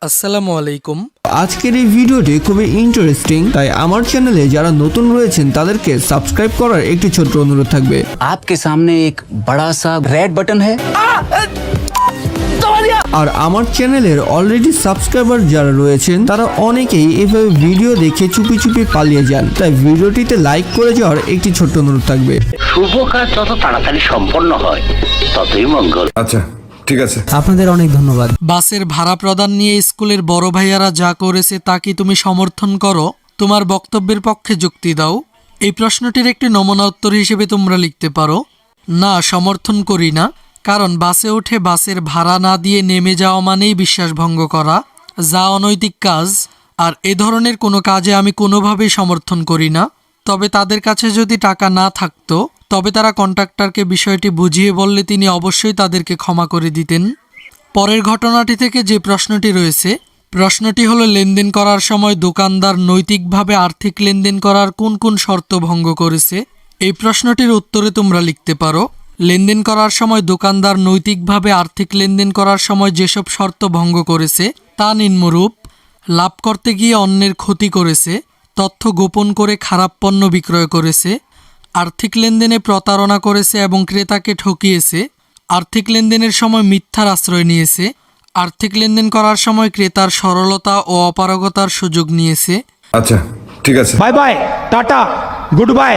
আসসালামু আলাইকুম। আজকের এই ভিডিওটি খুবই ইন্টারেস্টিং, তাই আমার চ্যানেলে যারা নতুন রয়েছেন তাদেরকে সাবস্ক্রাইব করার একটি ছোট্ট অনুরোধ থাকবে। आपके सामने एक बड़ा सा रेड बटन है। আর আমার চ্যানেলের অলরেডি সাবস্ক্রাইবার যারা রয়েছেন তারা অনেকেই এভাবে ভিডিও দেখে চুপি চুপি পালিয়ে যান, তাই ভিডিওটিতে লাইক করে যাওয়ার একটি ছোট্ট অনুরোধ থাকবে। শুভ কাজ যত তাড়াতাড়ি সম্পন্ন হয় ততই মঙ্গল। আচ্ছা ঠিক আছে, আপনাদের অনেক ধন্যবাদ। বাসের ভাড়া প্রদান নিয়ে স্কুলের বড় ভাইয়ারা যা করেছে তা কি তুমি সমর্থন করো? তোমার বক্তব্যের পক্ষে যুক্তি দাও। এই প্রশ্নটির একটি নমুনা উত্তর হিসেবে তোমরা লিখতে পারো, না সমর্থন করি না, কারণ বাসে উঠে বাসের ভাড়া না দিয়ে নেমে যাওয়া মানেই বিশ্বাস ভঙ্গ করা, যা অনৈতিক কাজ, আর এ ধরনের কোনো কাজে আমি কোনোভাবেই সমর্থন করি না। তবে তাদের কাছে যদি টাকা না থাকতো তবে তারা কন্ট্রাক্টরকে বিষয়টি বুঝিয়ে বললে তিনি অবশ্যই তাদেরকে ক্ষমা করে দিতেন। পরের ঘটনাটি থেকে যে প্রশ্নটি রয়েছে, প্রশ্নটি হলো লেনদেন করার সময় দোকানদার নৈতিকভাবে আর্থিক লেনদেন করার কোন কোন শর্ত ভঙ্গ করেছে? এই প্রশ্নটির উত্তরে তোমরা লিখতে পারো, লেনদেন করার সময় দোকানদার নৈতিকভাবে আর্থিক লেনদেন করার সময় যেসব শর্ত ভঙ্গ করেছে তা নিম্নরূপ: লাভ করতে গিয়ে অন্যের ক্ষতি করেছে, তথ্য গোপন করে খারাপ পণ্য বিক্রয় করেছে, আর্থিক লেনদেনে প্রতারণা করেছে এবং ক্রেতাকে ঠকিয়েছে, আর্থিক লেনদেনের সময় মিথ্যার আশ্রয় নিয়েছে, আর্থিক লেনদেন করার সময় ক্রেতার সরলতা ও অপারগতার সুযোগ নিয়েছে। আচ্ছা ঠিক আছে। Bye bye, tata, good bye.